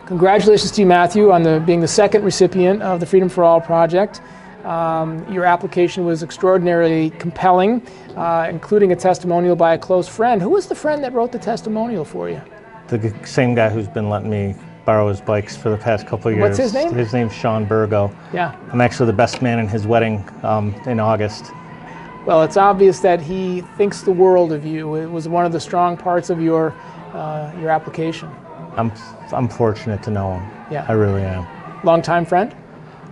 Congratulations to you, Matthew, on being the second recipient of the Freedom for All project. Your application was extraordinarily compelling, including a testimonial by a close friend. Who was the friend that wrote the testimonial for you? The same guy who's been letting me borrow his bikes for the past couple of years. What's his name? His name's Sean Burgo. Yeah. I'm actually the best man in his wedding in August. Well, it's obvious that he thinks the world of you. It was one of the strong parts of your application. I'm fortunate to know him. Yeah. I really am. Longtime friend?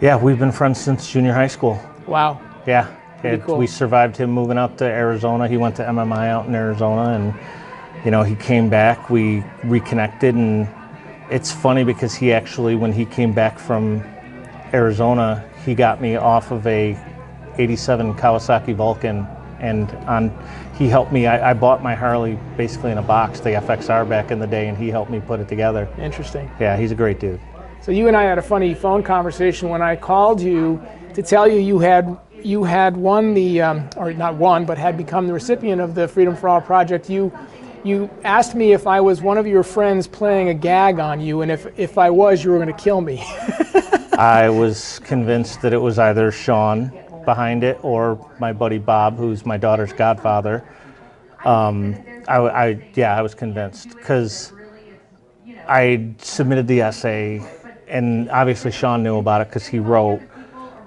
Yeah, we've been friends since junior high school. Wow. Yeah. Cool. We survived him moving out to Arizona. He went to MMI out in Arizona, and he came back. We reconnected, and it's funny because he actually, when he came back from Arizona, he got me off of a 87 Kawasaki Vulcan, and he helped me. I bought my Harley basically in a box, the FXR back in the day, and he helped me put it together. Interesting. Yeah, he's a great dude. So you and I had a funny phone conversation when I called you to tell you you had won the, or not won, but had become the recipient of the Freedom for All project. You asked me if I was one of your friends playing a gag on you, and if I was, you were going to kill me. I was convinced that it was either Sean behind it or my buddy Bob, who's my daughter's godfather. I was convinced because I submitted the essay, and obviously Sean knew about it because he wrote.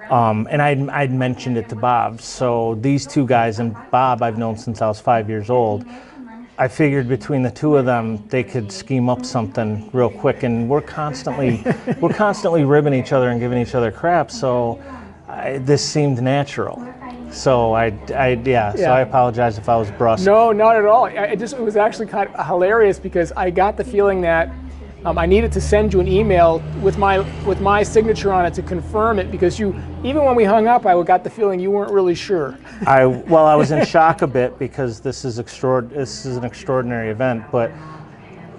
And I'd mentioned it to Bob. So these two guys, and Bob I've known since I was 5 years old. I figured between the two of them, they could scheme up something real quick, and we're constantly ribbing each other and giving each other crap. So this seemed natural. So I apologize if I was brusque. No, not at all. It was actually kind of hilarious because I got the feeling that I needed to send you an email with my signature on it to confirm it, because even when we hung up, I got the feeling you weren't really sure. I was in shock a bit because this is an extraordinary event, but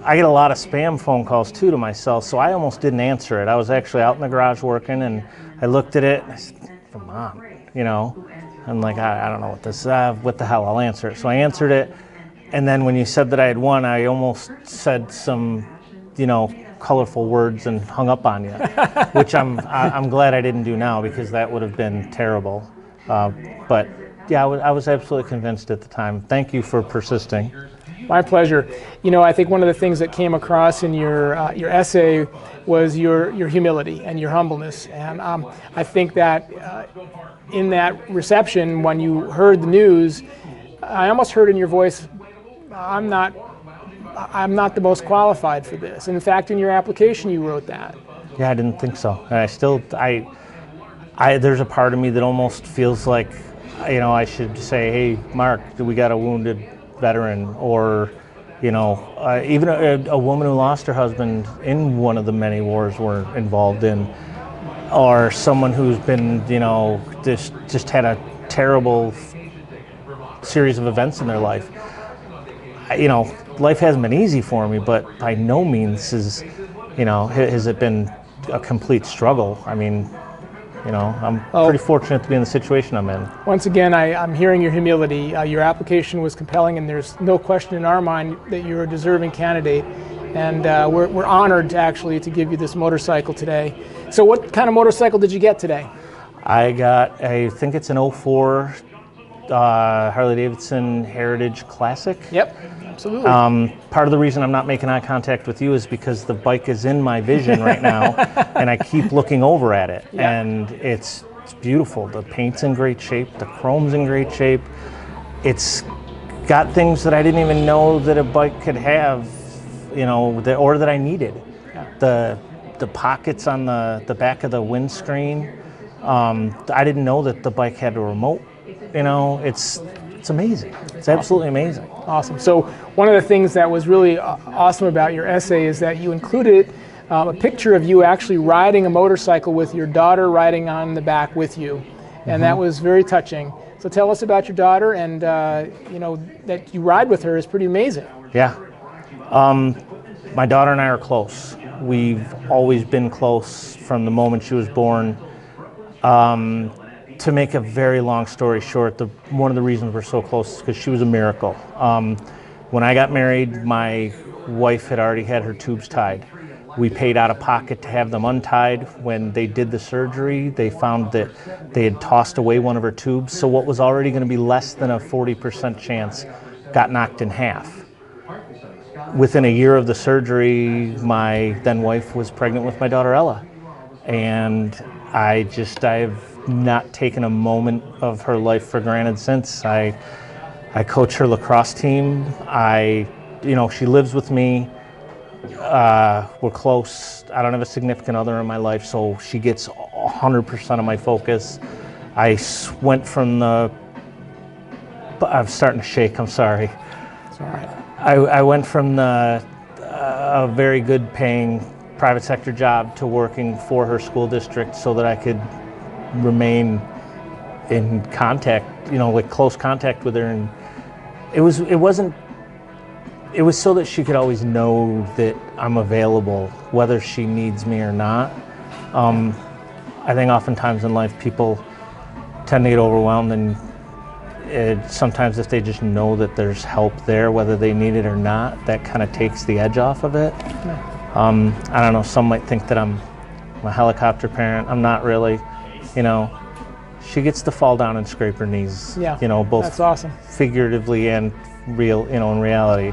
I get a lot of spam phone calls too to myself, so I almost didn't answer it. I was actually out in the garage working, and I looked at it and I said, "Come on," I'm like, I don't know what this is. What the hell? I'll answer it. So I answered it, and then when you said that I had won, I almost said some colorful words and hung up on you, which I'm glad I didn't do now, because that would have been terrible. But yeah, I was absolutely convinced at the time. Thank you for persisting. My pleasure. I think one of the things that came across in your essay was your humility and your humbleness, and I think that in that reception, when you heard the news, I almost heard in your voice, I'm not the most qualified for this. In fact, in your application, you wrote that. Yeah, I didn't think so. There's a part of me that almost feels like, I should say, hey, Mark, we got a wounded veteran, or, even a woman who lost her husband in one of the many wars we're involved in, or someone who's been, just had a terrible series of events in their life. Life hasn't been easy for me, but by no means has it been a complete struggle. I mean, I'm pretty fortunate to be in the situation I'm in. Once again, I'm hearing your humility. Your application was compelling, and there's no question in our mind that you're a deserving candidate. And we're honored, actually, to give you this motorcycle today. So what kind of motorcycle did you get today? I think it's an 04 Harley-Davidson Heritage Classic. Yep, absolutely. Part of the reason I'm not making eye contact with you is because the bike is in my vision right now, and I keep looking over at it. Yep. And it's beautiful. The paint's in great shape. The chrome's in great shape. It's got things that I didn't even know that a bike could have, or that I needed. Yeah. The pockets on the back of the windscreen. I didn't know that the bike had a remote. It's amazing. It's absolutely amazing. Awesome. So one of the things that was really awesome about your essay is that you included a picture of you actually riding a motorcycle with your daughter riding on the back with you, and that was very touching. So tell us about your daughter, and that you ride with her is pretty amazing. Yeah. My daughter and I are close. We've always been close from the moment she was born. To make a very long story short, one of the reasons we're so close is because she was a miracle. When I got married, my wife had already had her tubes tied. We paid out of pocket to have them untied. When they did the surgery, they found that they had tossed away one of her tubes, so what was already going to be less than a 40% chance got knocked in half. Within a year of the surgery, my then wife was pregnant with my daughter Ella, and I've not taken a moment of her life for granted since. I coach her lacrosse team. She lives with me. We're close. I don't have a significant other in my life, so she gets 100% of my focus. I'm starting to shake, I'm sorry. It's all right. I went from a very good paying private sector job to working for her school district so that I could remain in contact, close contact with her. And it was so that she could always know that I'm available, whether she needs me or not. I think oftentimes in life people tend to get overwhelmed, and sometimes if they just know that there's help there, whether they need it or not, that kind of takes the edge off of it. I don't know, some might think that I'm a helicopter parent. I'm not really, She gets to fall down and scrape her knees, both that's awesome. figuratively and real, in reality.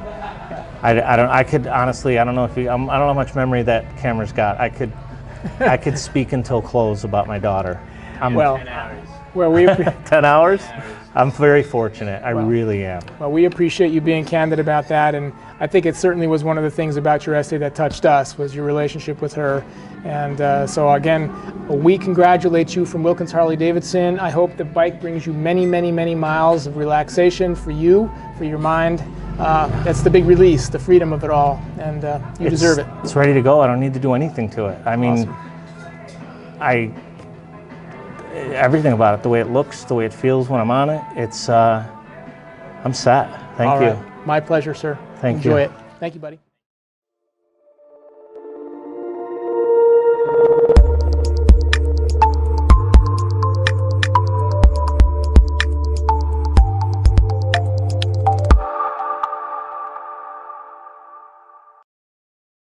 I could honestly, I don't know how much memory that camera's got. I could speak until close about my daughter. We 10 hours? I'm very fortunate. I really am. Well, we appreciate you being candid about that, and I think it certainly was one of the things about your essay that touched us, was your relationship with her. And so again, we congratulate you from Wilkins Harley-Davidson. I hope the bike brings you many, many, many miles of relaxation for you, for your mind. That's the big release, the freedom of it all, and you deserve it. It's ready to go. I don't need to do anything to it. I mean, awesome. Everything about it, the way it looks, the way it feels when I'm on it, I'm set. Thank you. My pleasure, sir. Thank you. Enjoy it. Thank you, buddy.